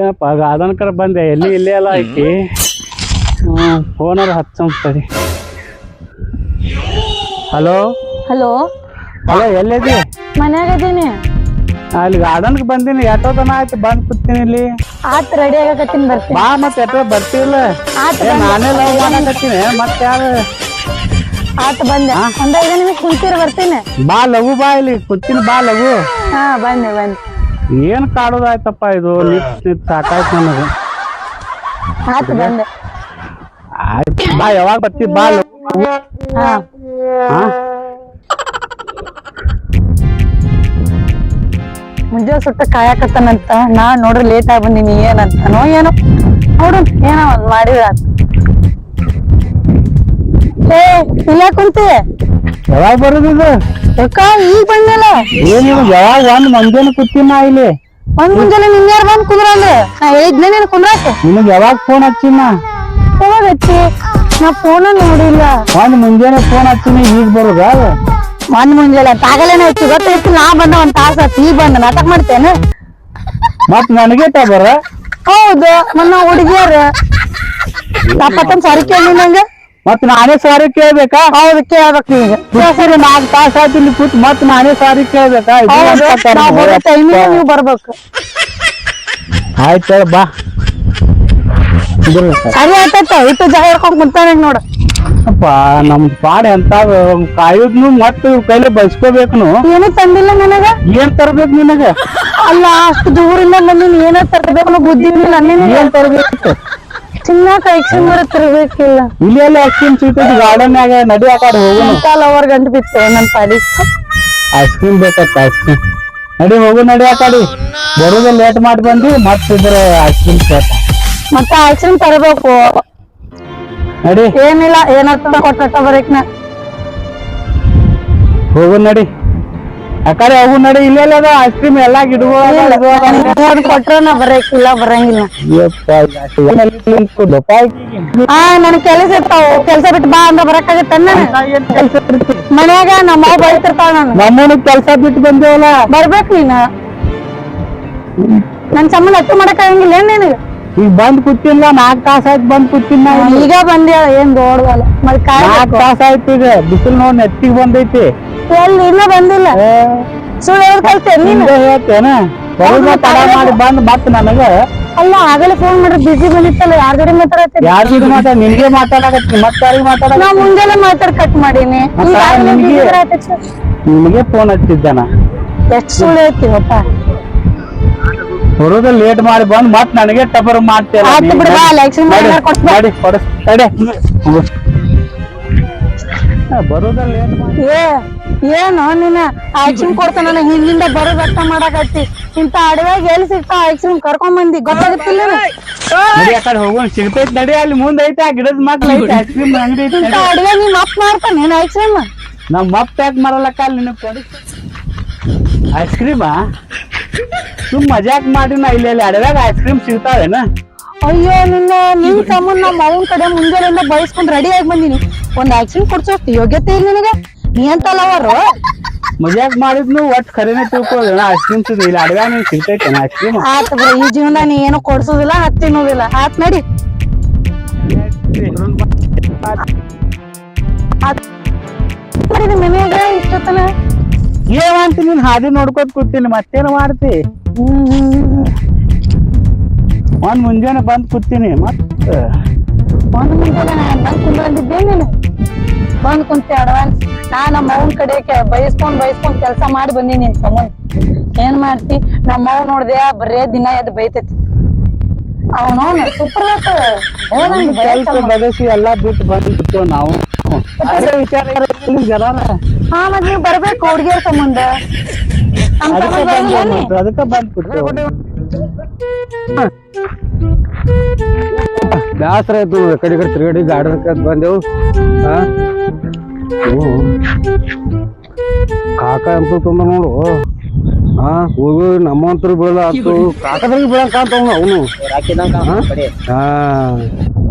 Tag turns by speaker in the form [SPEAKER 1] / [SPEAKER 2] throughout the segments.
[SPEAKER 1] ಏನಪ್ಪ ಗಾರ್ಡನ್ಕರ ಬಂದೆ ಎಲ್ಲಿ ಇಲ್ಲೇ ಎಲ್ಲ ಐತಿ. ಫೋನರ ಹಚ್ಚಂತಡಿ. ಹಲೋ
[SPEAKER 2] ಹಲೋ
[SPEAKER 1] ಹಲೋ ಎಲ್ಲಿದಿ?
[SPEAKER 2] ಮನ್ಯಾಗ ಅದೀನಿ.
[SPEAKER 1] ಅಲ್ಲಿ ಗಾರ್ಡನ್ಗೆ ಬಂದೀನಿ. ಎಷ್ಟೋ ತನ ಆಯ್ತು ಬಂದ್ ಕೂತೀನಿ ಇಲ್ಲಿ.
[SPEAKER 2] ಆತ್ ರೆಡಿ ಆಗಕತ್ತೀನಿ ಬರ್ತೀನಿ.
[SPEAKER 1] ಬಾ ಮತ್ತೆ ಎಷ್ಟೋ ಬರ್ತಿಲ್ಲ.
[SPEAKER 2] ಆತ್
[SPEAKER 1] ನಾನೇ ಲವ್ ಮಾಡಕತ್ತೀನಿ ಮತ್ತೆ ಯಾರು?
[SPEAKER 2] ಆತ್ ಬಂದೆ. ಒಂದ್ 5 ನಿಮಿಷ ಕುಂತೀರ ಬರ್ತೀನಿ.
[SPEAKER 1] ಬಾ ಲಘು ಬಾ ಇಲ್ಲಿ ಕೂತೀನಿ ಬಾ ಲಘು.
[SPEAKER 2] ಹಾ ಬಂದೆ ಬಂದೆ.
[SPEAKER 1] ಏನ್ ಕಾಡೋದಾಯ್ತಪ್ಪ ಇದು ನಿತ್ ಸಾಕಾಯ್ತು ನನಗೆ.
[SPEAKER 2] ಆತ್ ಬಂದೆ.
[SPEAKER 1] ಆಯ್ತು ಬಾ ಯಾವಾಗ ಬರ್ತಿ ಬಾ ಲಘು.
[SPEAKER 2] ಹಾ ಮುಂಜಾನೆ ಸುಟ್ಟ ಕಾಯಕತ್ತಾನಂತ ನಾ ನೋಡ್ರಿ ಲೇಟ್ ಆಗಿ ಬಂದೀನಿ. ಏನಂತಾನೋ ಏನೋ ನೋಡು ಏನೋ ಒಂದ್ ಮಾಡಿದ. ಏ ಇಲ್ಲ ಕುಂತಿ
[SPEAKER 1] ಯಾವಾಗ ಬರೋದಿದು?
[SPEAKER 2] ಯಾಕ ಈಗ ಬಂದಿಲ್ಲ?
[SPEAKER 1] ಏನಿಲ್ಲ ಯಾವಾಗ ಒಂದ್ ಮಂದಿನ ಕೂತೀನಿ ನಾ ಇಲ್ಲಿ.
[SPEAKER 2] ಒಂದ್ ಮುಂಜಾನೆ ನಿನ್ಯಾರ ಬಂದ್ ಕುಂದ್ರಲ್ಲ. ನಾ ಹೇಳಿದ್ನೆ ನೀನ್ ಕುಂದ್ರಾಕ.
[SPEAKER 1] ನಿನಗ್ ಯಾವಾಗ ಫೋನ್ ಹಚ್ಚಿನ?
[SPEAKER 2] ಯಾವಾಗ ಹಚ್ಚಿ? ನಾ ಫೋನ ನೋಡಿಲ್ಲ.
[SPEAKER 1] ಒಂದ್ ಮುಂಜಾನೆ ಫೋನ್ ಹಚ್ಚಿನಿ ಈಗ ಬರೋದ?
[SPEAKER 2] ಒಂದ್ ಮುಂಜಾನೆ ತಾಗಲೇನ ಹಚ್ಚಿ ಗೊತ್ತೈತಿ. ನಾ ಬಂದ ಒಂದ್ ತಾಸ ಆತ್. ಈಗ ಬಂದ ನಾಟಕ ಮಾಡ್ತೇನೆ
[SPEAKER 1] ಮತ್ ನನಗೆ ಬರ.
[SPEAKER 2] ಹೌದು ನನ್ನ ಹುಡುಗಿಯರ ತಪ್ಪತ್ತನ್ ಸಾರಿ ಕೇಳಿ ನಂಗೆ.
[SPEAKER 1] ಮತ್ ನಾನೇ ಸಾರಿ ಕೇಳ್ಬೇಕಾ?
[SPEAKER 2] ಹೌದು ಕೇಳ್ಬೇಕು ಈಗ.
[SPEAKER 1] 4 ತಾಸ ಆಯ್ತು ಇಲ್ಲಿ ಕೂತ್ ಮತ್ ನಾನೇ ಸಾರಿ ಕೇಳ್ಬೇಕಾ?
[SPEAKER 2] ಟೈಮಿಗೆ ನೀವು ಬರ್ಬೇಕು.
[SPEAKER 1] ಆಯ್ತು ಬಾ.
[SPEAKER 2] ಸರಿ ಆಯ್ತಾಯ್ತ ಇಟ್ಟು ಜಾಗ ಹಿಡ್ಕೊಂಡ್ ಕುಂತಾನ ನೋಡ.
[SPEAKER 1] ಅಪ್ಪ ನಮ್ ಪಾಡ್ ಎಂತ ಕಾಯುದ್ನು ಮತ್ ಕೈಲಿ ಬಸ್ಕೋಬೇಕು.
[SPEAKER 2] ಏನೂ ತಂದಿಲ್ಲ ನನಗ.
[SPEAKER 1] ಏನ್ ತರ್ಬೇಕು ನಿನಗ?
[SPEAKER 2] ಅಲ್ಲ ಅಷ್ಟು ದೂರಿಂದ ಬಂದಿನಿ. ಏನ ತರ್ಬೇಕು ಬುದ್ಧಿ ಇಲ್ಲ.
[SPEAKER 1] ಏನ್ ತರ್ಬೇಕು?
[SPEAKER 2] ಚಿನ್ನಕ ಐಕ್ಸಿನ್ ಬರ ತರ್ಬೇಕಿಲ್ಲ.
[SPEAKER 1] ಇಲ್ಲಿ ಎಲ್ಲ ಐಸ್ ಕ್ರೀಮ್ ಸಿಗ್ತೈತಿ ಗಾರ್ಡನ್ಯಾಗ. ನಡಿ ಆ ಕಡೆ ಹೋಗೋಣ.
[SPEAKER 2] ಲವರ್ ಗಂಟು ಬಿತ್ತು ನನ್ ಪಾಡಿ.
[SPEAKER 1] ಐಸ್ ಕ್ರೀಮ್ ಬೇಕತ್ತ ಐಸ್ ಕ್ರೀಮ್. ನಡಿ ಹೋಗು ನಡಿ ಆ ಕಡೆ. ಬರೋದ ಲೇಟ್ ಮಾಡಿ ಬಂದಿ ಮತ್ ಇದ್ರ ಐಸ್ ಕ್ರೀಮ್ ಕೇಳ್ತ.
[SPEAKER 2] ಮತ್ತೆ ಐಸ್ ಕ್ರೀಮ್ ತರಬೇಕು.
[SPEAKER 1] ನಡಿ
[SPEAKER 2] ಏನಿಲ್ಲ ಏನಾಗ್ತದ ಕೊಟ್ಟ ಬರೀಕ್ನ.
[SPEAKER 1] ಹೋಗು ನಡಿ ಆ ಕಡೆ ಹೋಗು ನಡಿ. ಇಲ್ಲೆಲ್ಲ ಅದ ಐಸ್ ಕ್ರೀಮ್ ಎಲ್ಲಾ ಗಿಡಗಳು
[SPEAKER 2] ಕೊಟ್ರ ನಾ ಬರಕಿಲ್ಲ ಬರಂಗಿಲ್ಲ. ಹಾ ನನ್ ಕೆಲಸ ಇರ್ತಾವ. ಕೆಲ್ಸ ಬಿಟ್ಟು ಬಾ ಅಂದ್ರ ಬರಕಾಗತ್ತ. ಮನ್ಯಾಗ ನಮ್ಮ ಅವ್ವ ಬೈತಿರ್ತಾಳ. ನಾನು
[SPEAKER 1] ನಮ್ಮನು ಕೆಲ್ಸ ಬಿಟ್ಟು ಬಂದೇವಲ್ಲ.
[SPEAKER 2] ಬರ್ಬೇಕ್ ನೀನ. ನನ್ ಸಂಬಂಧ ಅಟ್ಟು ಮಾಡಕ್ ಆಗಂಗಿಲ್ಲ ಏನ್ ನಿನಗ?
[SPEAKER 1] ಈಗ ಬಂದ್ ಕೂತಿಲ್ಲ. 4 ತಾಸ ಆಯ್ತು ಬಂದ್ ಕೂತಿನ.
[SPEAKER 2] ಈಗ ಬಂದ್ಯಾ ಏನ್ ದೊಡ್ಡದಲ್ಲ. ಮತ್ತೆ
[SPEAKER 1] 4 ತಾಸ ಆಯ್ತು. ಈಗ ಬಿಸಿಲು ನೋಡ್ ನೆತ್ತಿಗೆ ಬಂದೈತಿ.
[SPEAKER 2] ಎಲ್ಲಿ ಇನ್ನ ಬಂದಿಲ್ಲ. ಸುಳ್ಳು ಹೇಳೋದ್ ಕಲ್ತೇನ್ ನೀನು?
[SPEAKER 1] ಹೇಳ್ತೇನ ಬರೋದ ತಡ ಮಾಡಿ ಬಂದ್ ಮತ್ ನನಗ.
[SPEAKER 2] ಅಲ್ಲ ಆಗಲೇ ಫೋನ್ ಮಾಡ್ರಿ ಬಿಸಿ ಬಂದಿತ್ತಲ್ಲ. ಯಾರ ಜೋಡಿ ಮಾತಾಡತ್ತೀರಿ?
[SPEAKER 1] ಯಾರ ಜೋಡಿ ಮಾತಾಡ? ನಿನ್ಗೆ ಮಾತಾಡಕತ್ತಿ ಮತ್ ಯಾರಿಗೆ ಮಾತಾಡ?
[SPEAKER 2] ನಾ ಮುಂಜಾನೆ ಮಾತಾಡ್ ಕಟ್ ಮಾಡೀನಿ.
[SPEAKER 1] ನಿಮಗೆ ಫೋನ್ ಹಚ್ಚಿದ್ದಾನ.
[SPEAKER 2] ಎಷ್ಟ್ ಸುಳ್ಳು ಹೇಳ್ತೀವಪ್ಪ.
[SPEAKER 1] ಬರೋದ ಲೇಟ್ ಮಾಡಿ ಬಂದ್ ಮತ್ ನನಗೆ ಟಬರ್ ಮಾಡ್ತೇನೆ.
[SPEAKER 2] ಆಯ್ತು ಬಿಡು ಬಾ. ಲೈಕ್ಸಿಂಗ್
[SPEAKER 1] ಮಾಡಿ ಬರೋದ ಲೇಟ್ ಮಾಡಿ.
[SPEAKER 2] ಏನು ನೀನ ಐಕ್ಸಿಮ್ ಕೊಡ್ತಾನ. ನಾನು ಹಿಂದಿಂದ ಬರೋದ್ ಅರ್ಥ ಮಾಡಕತ್ತಿ. ಇಂತ ಅಡವ್ಯಾಗ ಎಲ್ಲಿ ಸಿಗ್ತಾವ ಐಕ್ಸಿಮ್? ಕರ್ಕೊಂಡ್ ಬಂದಿ ಗೊತ್ತಾಗತ್ತಿಲ್ಲ.
[SPEAKER 1] ನಡಿ ಆ ಕಡೆ ಹೋಗೋಣ. ಸಿಗ್ತೈತಿ ನಡಿ. ಅಲ್ಲಿ ಮುಂದ್ ಐತೆ ಆ ಗಿಡದ ಮಕ್ಳು ಐತೆ ಐಸ್ ಕ್ರೀಮ್ ಅಂಗಡಿ ಐತಿ.
[SPEAKER 2] ಇಂತ ಅಡವ್ಯಾಗ ನೀನ್ ಅಪ್ ಮಾಡ್ತಾನ ಏನ್ ಐಕ್ಸಿಮ್?
[SPEAKER 1] ನಮ್ ಮಪ್ ಪ್ಯಾಕ್ ಮಾಡಲಕ್ಕ ಅಲ್ಲಿ ನಿನಗ್ ಕೊಡಿ ಐಸ್ ಕ್ರೀಮಾ. ಸುಮ್ ಮಜಾಕ್ ಮಾಡಿ ನಾ ಇಲ್ಲಿ ಅಡವ್ಯಾಗ ಐಸ್ ಕ್ರೀಮ್ ಸಿಗ್ತಾವೇನ?
[SPEAKER 2] ಅಯ್ಯೋ ನಿನ್ ಸಂಬಂಧ ನಮ್ಮ ಅವನ್ ಕಡೆ ಮುಂಜಾನೆಯಿಂದ ಬಯಸ್ಕೊಂಡ್ ರೆಡಿ ಆಗಿ ಬಂದಿನಿ. ಒಂದ್ ಐಕ್ಸಿಮ್ ಕೊಡ್ಸೋಷ್ಟು ಯೋಗ್ಯತೆ ಇಲ್ಲ ನಿನಗ. ನೀ ಅಂತಲ್ಲ ಅವರು
[SPEAKER 1] ಮಜಾಕ್ ಮಾಡಿದ್ನು ಒಟ್ ಖರೇನೆ ತಿಳ್ಕೊಳ್ಳೋಣ. ಐಸ್ ಕ್ರೀಮ್ ಸಿಗ ಇಲ್ಲಿ ಅಡವ್ಯಾಗ ನೀನ್ ಸಿಗ್ತೈತೇನ ಐಸ್ ಕ್ರೀಮ್?
[SPEAKER 2] ಆತ ಬಿಡ. ಈ ಜೀವನ ನೀ ಏನು ಕೊಡ್ಸೋದಿಲ್ಲ ಹತ್ತಿನೋದಿಲ್ಲ. ಆತ್ ನಡಿ. ಮನ್ಯಾಗ ಇಷ್ಟತನ
[SPEAKER 1] ಏವಂತ ನೀನ್ ಹಾದಿ ನೋಡ್ಕೋತ ಕೂತೀನಿ ಮತ್ತೇನು ಮಾಡ್ತಿ? ಒಂದ್ ಮುಂಜಾನೆ ಬಂದ್ ಕೂತೀನಿ ಮತ್
[SPEAKER 2] ಒಂದ್ ಮುಂಜಾನೆ ಬಂದ್ ಕುಂದ್ರಂದಿದ್ದೆ ನೀನು. ಬಂದ್ ಕುಂತೆ ಅಡ್ವಾನ್ಸ್. ನಾ ನಮ್ಮ ಅವನ್ ಕಡೆ ಬಯಸ್ಕೊಂಡ್ ಕೆಲ್ಸ ಮಾಡಿ ಬಂದೀನಿ. ನಿನ್ ಸಂಬಂಧ ಏನ್ ಮಾಡ್ತಿ? ನಮ್ಮ ಅವ್ ನೋಡ್ದೆ ಬರೇ ದಿನ ಎದ್ ಬೈತೈತಿ. ಅವನು ಸೂಪರ್
[SPEAKER 1] ಬಗಸಿ ಎಲ್ಲಾ ಬಿಟ್ಟು ಬಂದ್ ನಾವು ವಿಚಾರ ಜನ.
[SPEAKER 2] ಹಾ ಮತ್ ನೀವ್ ಬರ್ಬೇಕು ಹುಡ್ಗಿಯರ್ ಸಂಬಂಧ.
[SPEAKER 1] ಅದಕ್ಕ ಬಂದ್ಬಿಟ್ಟು ಬ್ಯಾಸರ ಆಯ್ತು. ಕಡೆ ತಿರುಗಡಿ ಗಾರ್ಡನ್ ಬಂದೆವು. ಕಾಕ ಅಂತೂ ತುಂಬ ನೋಡು. ಹೋಗಿ ನಮ್ಮಂತರು ಬೀಳಲ್ಲ ಆತು. ಕಾಕದ್ರಿಗೆ ಬೀಳಂಗ್ ಕಾಣ್ತಾವ ಅವನು.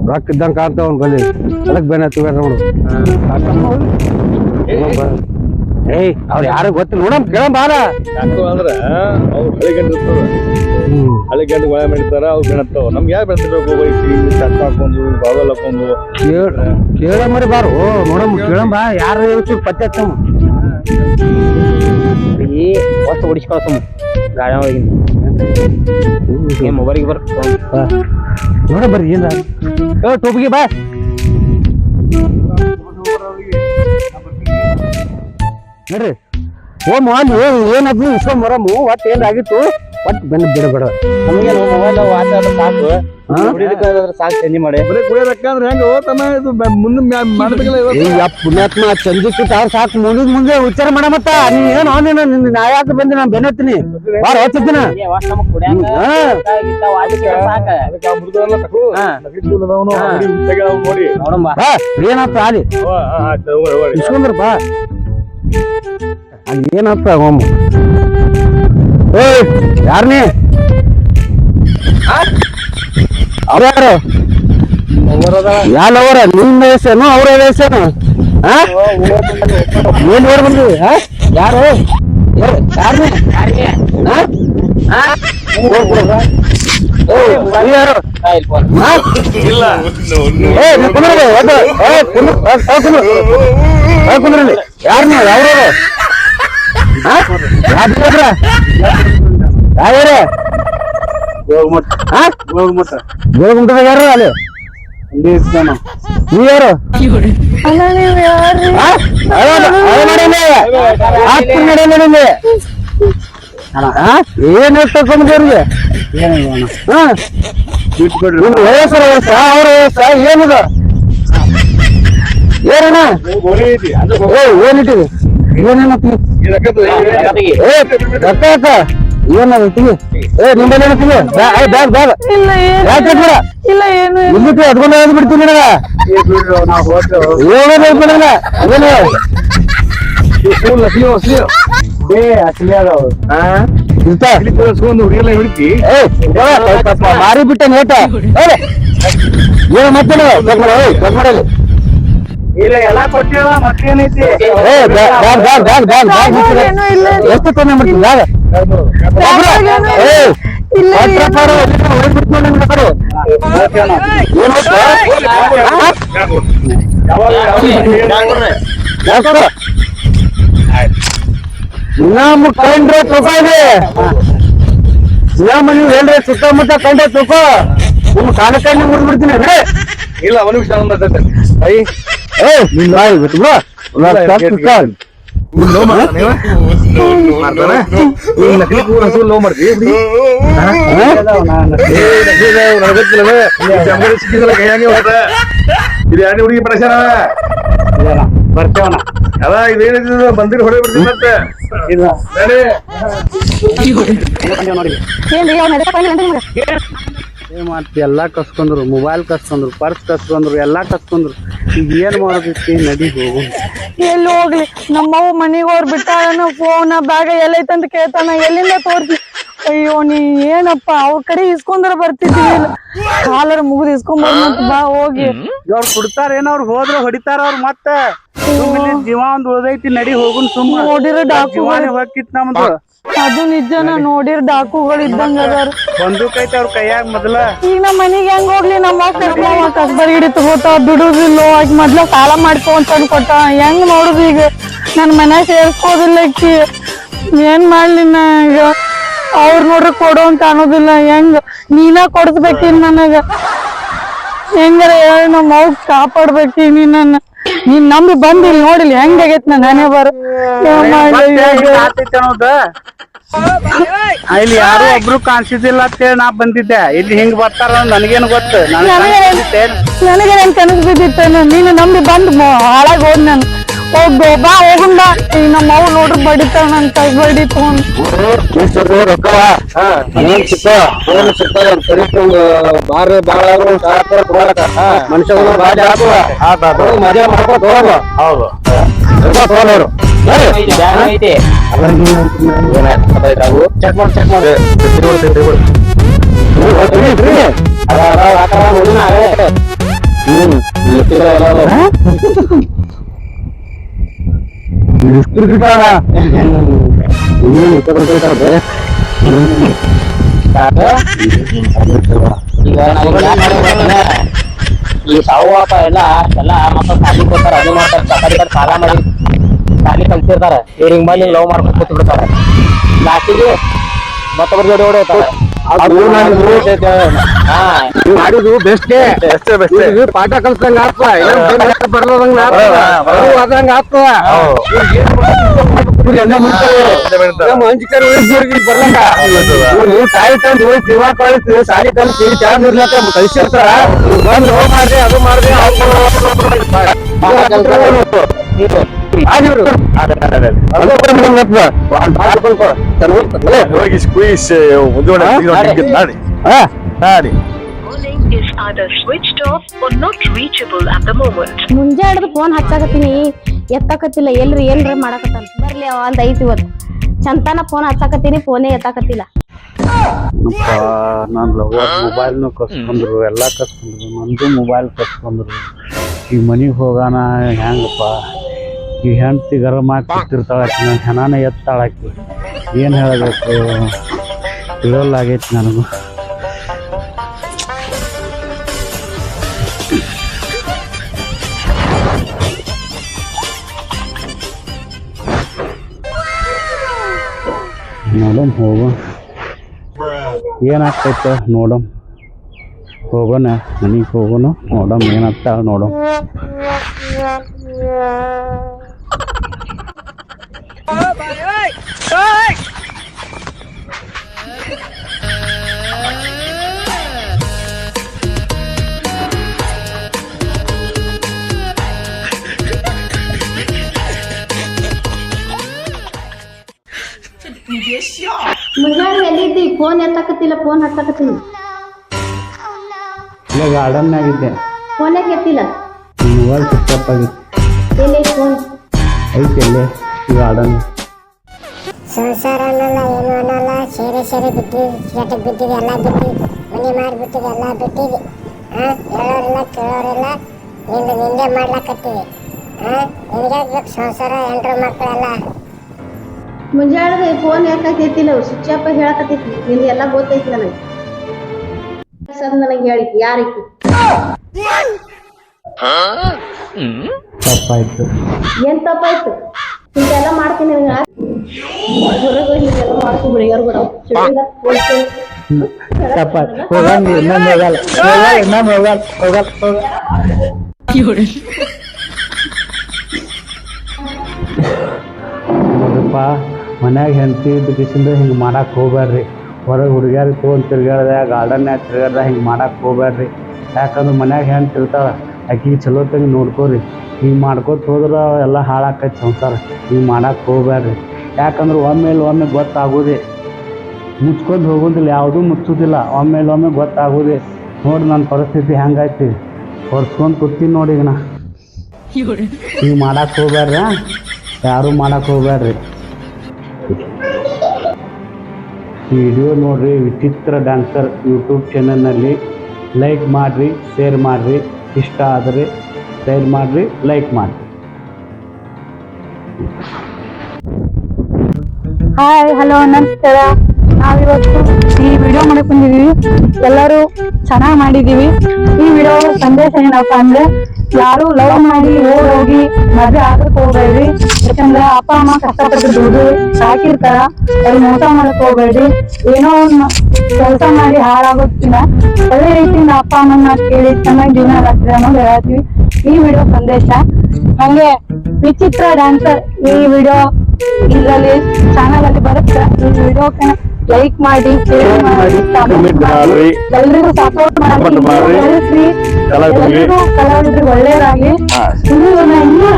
[SPEAKER 1] ರೊಕ್ಕ ಇದ್ದಂಗ ಕಾಣ್ತಾವ ಅವ್ನ ಬಲಿ. ಅದಕ್ ಬೆನ್ನ ಹತ್ತಿರ ನೋಡು. ಏಯ್ ಅವ್ರು ಯಾರು ಗೊತ್ತಿಲ್ಲ ನೋಡಮ್ ಕೇಳಮ್ ಬಾರ.
[SPEAKER 3] ಹಳೆ ಗಂಟು ಮಳೆ ಮಾಡಿರ್ತಾರ ಅವು ಬೆಳತ್ತಾವ ನಮ್ಗೆ ಯಾರು ಬೆಳೆದಿರ್ಬೇಕು ಬೈಸಿ ಚಟ್ ಹಾಕೊಂಡು ಬಾಗಲ್ ಹಾಕೊಂಡು
[SPEAKER 1] ಕೇಳಂಬರಿ ಬಾರು ನೋಡಮ್ಮ ಕೇಳಂಬ ಯಾರು ಪತ್ತೆ ಹಚ್ಚಮ್ಮ
[SPEAKER 4] ಈ ವಸ್ತು ಹೊಡಿಸಿ ಕಳ್ಸಮ್ಮ ಗಾಡಿ ಹೋಗಿನ ಮೊಬೈಲ್ಗೆ
[SPEAKER 1] ನೋಡ ಬರ್ರಿ ಏನ ಟೋಪಿಗೆ ಬಾ ನೋಡ್ರಿ ಓಮ್ ಅಲ್ಲಿ ಏನಾದ್ರು ಇಸ್ಕೊಂಬರಮ್ಮ ಒಟ್ಟು ಏನಾಗಿತ್ತು ಒಟ್ಟು ಬೆನ್ನ ಬಿಡಬೇಡ
[SPEAKER 4] ನಮಗೆ ಮೊಬೈಲ್ ವಾಚ್ ಸಾಕು ಸಾಕು ಚೇಂಜ್ ಮಾಡಿ
[SPEAKER 3] ಬರೀ ಕುಡಿಯೋದಕ್ಕ ಅಂದ್ರೆ ಹೆಂಗ ಹೋತಮ್ಮ ಇದು ಮುಂದೆ ಮಾಡ್ಬೇಕಲ್ಲ
[SPEAKER 1] ಪುಣ್ಯಾತ್ಮ ಚಂದಿಕ್ಕೆ ತಾವ್ ಸಾಕು ಮುಂದೆ ವಿಚಾರ ಮಾಡ ಮತ್ತ ನೀ ಏನು ನೀನು ನಾ ಯಾಕೆ ಬಂದಿ ನಾನು ಬೆನ್ನತ್ತೀನಿ ಬಾರ ಹೊತ್ತಿನ
[SPEAKER 3] ನೋಡಿ
[SPEAKER 1] ಏನಾಗ್ತ ಅಲ್ಲಿ ಇಸ್ಕೊಂಡ್ರಪ್ಪ ಅಲ್ಲಿ ಏನಾಗ್ತ ಹೋಮ ಏಯ್ ಯಾರನೇ ಅವ್ರ ಯಾರವರ ನಿನ್ನ ವಯಸ್ಸೇನು ಅವ್ರ ವಯಸ್ಸೇನು ಏನ್ ನೋಡಿ ಬಂದ್ರಿ ಯಾರು ಯಾರನೇ ಯಾರನ್ನ ಯಾವ್ರ ಯಾವ್ಯಾರ ಗೋಳಗುಂಟದ ಯಾರು ಅಲ್ಲಿ ನೀವ್ ಯಾರು ಏನ್ ತಕೊಂಡ್ರಿ ವಯಸ್ಸರ ವಯಸ್ಸ ಅವ್ರ ವಯಸ್ಸ ಏನದ ಏನಣ್ಣ ಏನಿಟ್ಟಿವಿ ಏನೇನತ್ತಿ ರೊಕ್ಕ ಯಾಕ ಏನದ ತಿಗಿ ನಿಂಬಲ್ಲಿ ಏನತ್ತಿಗೆ ಬ್ಯಾಗ್ ಬ್ಯಾಗ್ ಯಾಕೆ
[SPEAKER 2] ಇಲ್ಲ ಏನು
[SPEAKER 1] ಇಲ್ಲಿಟ್ಟು ಅದ್ಕೊಂಡು ಹೋದ್ ಬಿಡ್ತೀನಿ ನನಗ ಏನೇನು ಬಿಡಲ್ಲ ಏನು ಮಾರಿ ಬಿಟ್ಟ ನೇಟ ಏನು ಮತ್ತೆ ಎಷ್ಟು ತೊಂದರೆ ಮಾಡ್ತೀನಿ ಬ್ಯಾಗ ನಮ್ಮ ಕಂಡ್ರೆ ತುಕ ಇದೆ ನಮ್ಮ ನೀವು ಹೇಳ್ರೆ ಸುತ್ತಮುತ್ತ ಕಂಡ್ರೆ ತುಕ ನಿಮ್ಮ ಕಾಲಕಣ್ಣಿ ಮುರಿದ್ಬಿಡ್ತೀನಿ
[SPEAKER 3] ಇಲ್ಲ ಒಂದು ನಿಮಿಷ
[SPEAKER 1] ನಿನ್ನ ಬಿಟ್ಟು
[SPEAKER 3] ಲೋ ಮಾಡ್ತೀವಿ ಹುಡುಗಿ ಪ್ರಶ್ನ
[SPEAKER 1] ಬರ್ತೇವಣ
[SPEAKER 3] ಅಲ್ಲ ಇದೇನಿದ ಬಂದಿರ ಹೊಡೆ ಬಿಡ್ತೀನಿ ಮತ್ತೆ
[SPEAKER 1] ಏನ್ ಮಾಡ್ತಿ ಎಲ್ಲಾ ಕಸ್ಕೊಂಡ್ರು ಮೊಬೈಲ್ ಕಸ್ಕೊಂಡ್ರು ಪರ್ಸ್ ಕಸ್ಕೊಂಡ್ರು ಎಲ್ಲಾ ಕಸ್ಕೊಂಡ್ರು ಈಗ ಏನ್ ಮಾಡೋದೈತಿ ನಡಿ ಹೋಗು
[SPEAKER 2] ಎಲ್ಲಿ ಹೋಗ್ಲಿ ನಮ್ಮವ್ವ ಮನಿಗ್ ಹೋರ್ ಬಿಟ್ಟಾಳನ ಫೋನ್ ಬ್ಯಾಗ ಎಲ್ಲೈತಂತ ಕೇಳ್ತಾನ ಎಲ್ಲಿಂದ ತೋರ್ಸಿ ಅಯ್ಯೋ ನೀ ಏನಪ್ಪ ಅವ್ರ ಕಡೆ ಇಸ್ಕೊಂಡ್ರ ಬರ್ತಿದ್ದೀವಿ ಕಾಲರ ಮುಗಿದು ಇಸ್ಕೊಂಡ್ ಬಾ ಹೋಗಿ
[SPEAKER 1] ಅವ್ರು ಕೊಡ್ತಾರ ಏನ ಅವ್ರು ಹೋದ್ರ ಹೊಡಿತಾರ ಅವ್ರು ಮತ್ತ ಜೀವ ಒಂದ್ ಉಳ್ದೈತಿ ನಡಿ ಹೋಗುನ್ ಸುಮ್ಮ
[SPEAKER 2] ನೋಡಿರ
[SPEAKER 1] ಜೀವಾನೇ ಹೋಗಿತ್ ನಮ್ದು
[SPEAKER 2] ಅದು ನಿಜನ ನೋಡಿರ್ ಡಾಕುಗಳು ಇದ್ದಂಗ ಅದಾರ
[SPEAKER 1] ಬಂದೂಕ್ ಐತಿ ಅವ್ರ ಕೈಯಾಗ ಮೊದಲ
[SPEAKER 2] ಈಗ ನಮ್ಮ ಮನಿಗ್ ಹೆಂಗ್ ಹೋಗ್ಲಿ ನಮ್ಮ ಕಸ್ಬರ್ ಹಿಡಿ ತಗೋತ ಬಿಡುದಿಲ್ಲ ಆಗ ಮೊದ್ಲ ಸಾಲ ಮಾಡ್ಕೊಂಡ್ ತಂದ್ ಕೊಟ್ಟ ಹೆಂಗ್ ನೋಡುದು ಈಗ ನನ್ ಮನ್ಯಾಗ ಸೇರ್ಸ್ಕೋದಿಲ್ಲ ಅಕ್ಕಿ ಏನ್ ಮಾಡ್ಲಿ ನಾ ಈಗ ಅವ್ರ ನೋಡ್ರಿ ಕೊಡು ಅಂತ ಅನ್ನೋದಿಲ್ಲ ಹೆಂಗ ನೀನ ಕೊಡ್ಸ್ಬೇಕಿನ್ ನನಗ ಹೆಂಗಾರ ಹೇಳಿ ನಮ್ಮ ಅವ್ಗ ಕಾಪಾಡ್ಬೇಕಿ ನನ್ನ ನೀನ್ ನಂಬಿ ಬಂದಿಲ್ಲ ನೋಡಿಲ್ಲ ಹೆಂಗಾಗೈತ್ ನಾನೇ ಬರ
[SPEAKER 1] ಇಲ್ಲಿ ಯಾರು ಒಬ್ರು ಕಾಣಿಸಿದಿಲ್ಲ ಅಂತೇಳಿ ನಾ ಬಂದಿದ್ದೆ ಇಲ್ಲಿ ಹಿಂಗ್ ಬರ್ತಾರ ನನಗೇನು ಗೊತ್ತು
[SPEAKER 2] ನನಗೇನ್ ಕನಸು ಬಿದ್ದಿತ್ತೇನು ನೀನು ನಂಬಿ ಬಂದ್ ಹಾಳಾಗ್ ಹೋದ್ ನಾನು ಹೋಗ್ದು ಬಾ ಹೋಗುನ್ ಬಾ ಈಗ ನಮ್ಮ ಅವ್ವ ನೋಡ್ರಿ ಬಡಿತಾಳ ನನ್ ಕೈ ಬಡಿ ತಗೊಂಡ್
[SPEAKER 1] ಮನುಷ್ಯಗಳು ಮಜಾ ಮಾಡ್ಕೊಂಡು ಹೌದು ಚೆಕ್ ಮಾಡಿ
[SPEAKER 4] ಈಗ ಈ ಸಾವುಪ್ಪ ಎಲ್ಲ ಮಕ್ಕಳು ಸಾಲಿ ಕೊಡ್ತಾರ ಅದು ಮಾಡ್ತಾರ ಸಕಾರಿ ಕಡೆ ಸಾಲ ಮಾಡಿ ಸಾಲಿ ಕಲ್ತಿರ್ತಾರ ಹಿಂಗ್ ಬಂದು ಲವ್ ಮಾಡ್ಕೊಂಡು ಕೂತ್ ಬಿಡ್ತಾರ ಲಾಸ್ಟಿಗೆ ಮತ್ತೊಬ್ಬರ ಜೋಡಿ ಹೊಡೆಯುತ್ತಾರ
[SPEAKER 1] ಮಾಡಿದ್ರು ಬೆಸ್ಟೇ ಪಾಠ ಕಲ್ಸಂಗ ಬರ್ಲದಂಗ ಅದಂಗ ಆಗ್ತದ ತಾಯಿ ತಂದು ಜೀವ ಕಳಿಸಿ ಸಾಲಿ ಕಲಿಸಿ ಚಾರ್ಜ್ ಇರ್ಲಕ್ಕ ಕಳಿಸಿರ್ತಾರ ಬಂದು ಹೋಗ್ ಮಾಡ್ರಿ ಅದು ಮಾಡ್ರಿ
[SPEAKER 5] ಮುಂಜಾನೆ ಫೋನ್ ಹಚ್ಚಾಕತ್ತೀನಿ ಎತ್ತಾಕತ್ತಿಲ್ಲ ಎಲ್ರಿ ಮಾಡಾಕತ್ತಾನ ಬರ್ಲಿ ಅವ ಅಂದ್ ಐತಿ ಇವತ್ತು ಚಂತಾನ ಫೋನ್ ಹಚ್ಚಾಕತ್ತೀನಿ ಫೋನೇ ಎತ್ತಾಕತ್ತಿಲ್ಲ
[SPEAKER 1] ನನ್ನ ಲವರ್ ಮೊಬೈಲ್ನು ಕಸ್ಕೊಂಡ್ರು ಎಲ್ಲಾ ಕಸ್ಕೊಂಡ್ರು ನಂದು ಮೊಬೈಲ್ ಕಸ್ಕೊಂಡ್ರು ಈ ಮನಿಗೆ ಹೋಗೋಣ ಹೆಂಗಪ್ಪ ಈ ಹೆಂಡತಿ ಗರಂ ಹಾಕಿ ಕೂತಿರ್ತಾಳಾಕಿ ನನ್ನ ಹೆಣಾನ ಎತ್ತಾಳಾಕಿ ಏನು ಹೇಳಬೇಕು ತಿಳಿಯಲಾಗೈತಿ ನನಗೂ ನೋಡಮ್ ಹೋಗು ಏನಾಗ್ತೈತೆ ನೋಡಮ್ ಹೋಗೋಣ ಮನೆಗೆ ಹೋಗೋಣ ನೋಡಮ್ ಏನಾಗ್ತಾಳ ನೋಡಮ್
[SPEAKER 5] ಮುಂಜಾನೆ ಎಲ್ಲಿದ್ದಿ ಫೋನ್ ಎತ್ತಾಕತ್ತಿಲ್ಲ ಫೋನ್ ಹಚ್ಚಾಕತ್ತೀನಿ
[SPEAKER 1] ಇಲ್ಲ ಗಾರ್ಡನ್ನಾಗಿದ್ದೆ
[SPEAKER 5] ಫೋನ್ಯಾಗ ಎತ್ತಿಲ್ಲ
[SPEAKER 1] ಮೊಬೈಲ್ ಸ್ವಿಚ್ ಆಫ್ ಆಗಿತ್ತು
[SPEAKER 5] ಎಲ್ಲಿ ಫೋನ್
[SPEAKER 1] ಐತೆ ಎಲ್ಲೇ ಈ ಗಾರ್ಡನ್
[SPEAKER 6] ಸಂಸಾರ ಅನ್ನಲ್ಲ ಏನು ಅನ್ನಲ್ಲ ಸೇರೆ ಬಿಟ್ಟಿವಿ ಚಟಕ್ಕೆ ಬಿಟ್ಟಿವಿ ಎಲ್ಲ ಬಿಟ್ಟಿವಿ ಮನೆ ಮಾಡಿಬಿಟ್ಟಿವಿ ಎಲ್ಲ ಬಿಟ್ಟಿವಿ ಹೇಳೋರಿಲ್ಲ ಕೇಳೋರಿಲ್ಲ ನಿಂದೆ ಮಾಡ್ಲಾಕತ್ತೀವಿ ನಿನಗಾಗ್ಬೇಕು ಸಂಸಾರ ಹೆಂಡ್ರು ಮಕ್ಕಳೆಲ್ಲ
[SPEAKER 5] ಮುಂಜಾನೆ ಫೋನ್ ಯಾಕೆ ಎತ್ತಿಲ್ಲ ಸ್ವಿಚ್ ಆಫ್ ಹೇಳಕತ್ತೈತಿ ನಿಂದು ಎಲ್ಲ ಗೊತ್ತೈತಿ ನನಗೆ ನನಗೆ ಹೇಳಿ ಯಾರೈತಿ
[SPEAKER 1] ತಪ್ಪಾಯ್ತು
[SPEAKER 5] ಏನ್ ತಪ್ಪಾಯ್ತು ಹಿಂಗೆಲ್ಲ ಮಾಡ್ತೀನಿ ಹೊರಗೆ ಹೋಗಿ ಹಿಂಗೆಲ್ಲ ಮಾಡ್ತೀನಿ ಹುಡುಗಿಯರು ಬರೋ
[SPEAKER 1] ತಪ್ಪಾಯ್ತು ಹೋಗಂಗ ಇನ್ನೊಂದು ಹೋಗಲ್ಲ ನೋಡ್ರಪ್ಪ ಮನ್ಯಾಗ ಹೆಂಡತಿ ಬಿಟ್ಟಿಸಿಂದ ಹಿಂಗೆ ಮಾಡಕ್ಕೆ ಹೋಗ್ಬೇಡ್ರಿ ಹೊರಗೆ ಹುಡುಗಿಯರಿಗೆ ತೊಗೊಂಡು ತಿರ್ಗಾಡ್ದೆ ಗಾರ್ಡನ್ಯಾಗ ತಿರ್ಗಾಡ್ದೆ ಹಿಂಗೆ ಮಾಡಕ್ಕೆ ಹೋಗ್ಬೇಡ್ರಿ ಯಾಕಂದ್ರೆ ಮನ್ಯಾಗ ಹೆಂಡ್ತಿ ಇರ್ತಾಳೆ ಆಕಿಗೆ ಚಲೋ ತಂಗಿ ನೋಡ್ಕೋರಿ ಹಿಂಗೆ ಮಾಡ್ಕೊತ ಹೋದ್ರೆ ಎಲ್ಲ ಹಾಳಾಕೈತಿ ಸಂಸಾರ ಹಿಂಗೆ ಮಾಡಕ್ಕೆ ಹೋಗ್ಬೇಡ್ರಿ ಯಾಕಂದ್ರೆ ಒಮ್ಮೆ ಗೊತ್ತಾಗೋದೆ ಮುಚ್ಕೊಂಡು ಹೋಗೋದಿಲ್ಲ ಯಾವುದೂ ಮುಚ್ಚೋದಿಲ್ಲ ಒಮ್ಮೆ ಗೊತ್ತಾಗೋದೆ ನೋಡಿ ನನ್ನ ಪರಿಸ್ಥಿತಿ ಹೆಂಗೈತಿ ಹೊರ್ಸ್ಕೊಂಡು ಕೂತೀನಿ ನೋಡಿ ಈಗ ನಾ ಹಿಂಗೆ ಮಾಡಕ್ಕೆ ಹೋಗ್ಬೇಡ್ರಿ ಯಾರೂ ಮಾಡಕ್ಕೆ ಹೋಗ್ಬೇಡ್ರಿ ವಿಡಿಯೋ ನೋಡ್ರಿ ವಿಚಿತ್ರ ಡ್ಯಾನ್ಸರ್ ಯೂಟ್ಯೂಬ್ ಚಾನಲ್ನಲ್ಲಿ ಲೈಕ್ ಮಾಡಿರಿ ಶೇರ್ ಮಾಡಿರಿ ಇಷ್ಟ ಆದರೆ ಶೇರ್ ಮಾಡಿರಿ ಲೈಕ್ ಮಾಡಿರಿ
[SPEAKER 2] ಹಾಯ್ ಹಲೋ ನಮಸ್ಕಾರ ನಾವಿವತ್ತು ಈ ವಿಡಿಯೋ ಮಾಡಕ್ ಬಂದಿದೀವಿ ಎಲ್ಲರೂ ಚೆನ್ನಾಗಿ ಮಾಡಿದೀವಿ ಈ ವಿಡಿಯೋ ಸಂದೇಶ ಏನಪ್ಪಾ ಅಂದ್ರೆ ಯಾರು ಲವ್ ಮಾಡಿ ಹೋಗಿ ಮದ್ವೆ ಆಗಕ್ ಹೋಗ್ಬೇಡ್ರಿ ಯಾಕಂದ್ರೆ ಅಪ್ಪ ಅಮ್ಮ ಕಷ್ಟಪಟ್ಟು ದುಡ್ಡು ಸಾಕಿರ್ತಾರ ಅವ್ರು ಮೋಸ ಮಾಡಕ್ ಹೋಗ್ಬೇಡ್ರಿ ಏನೋ ಒಂದು ಕೆಲಸ ಮಾಡಿ ಹಾಳಾಗೋದ್ಕಿಂತ ಒಳ್ಳೆ ರೀತಿಯಿಂದ ಅಪ್ಪ ಅಮ್ಮನ ಕೇಳಿ ಚೆನ್ನಾಗಿ ಜೀವನ ಮಾಡ್ತೀವಿ ಅನ್ನೋದು ಹೇಳ್ತೀವಿ ಈ ವಿಡಿಯೋ ಸಂದೇಶ ಹಂಗೆ ವಿಚಿತ್ರ ಡ್ಯಾನ್ಸರ್ ಈ ವಿಡಿಯೋ ಇದರಲ್ಲಿ ಚಾನಲ್ ಅಲ್ಲಿ ಬರುತ್ತೆ ಈ ವಿಡಿಯೋಕ್ಕೆ ಲೈಕ್ ಮಾಡಿ ಶೇರ್ ಮಾಡಿ ಎಲ್ರಿಗೂ ಸಪೋರ್ಟ್ ಮಾಡಿ ಎಲ್ರಿಗೂ ಕಲಾವಿದ್ರು ಒಳ್ಳೆಯದಾಗಿ ಇನ್ನೂ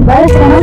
[SPEAKER 2] ಬೆಳೆಸ್ಕೊಂಡು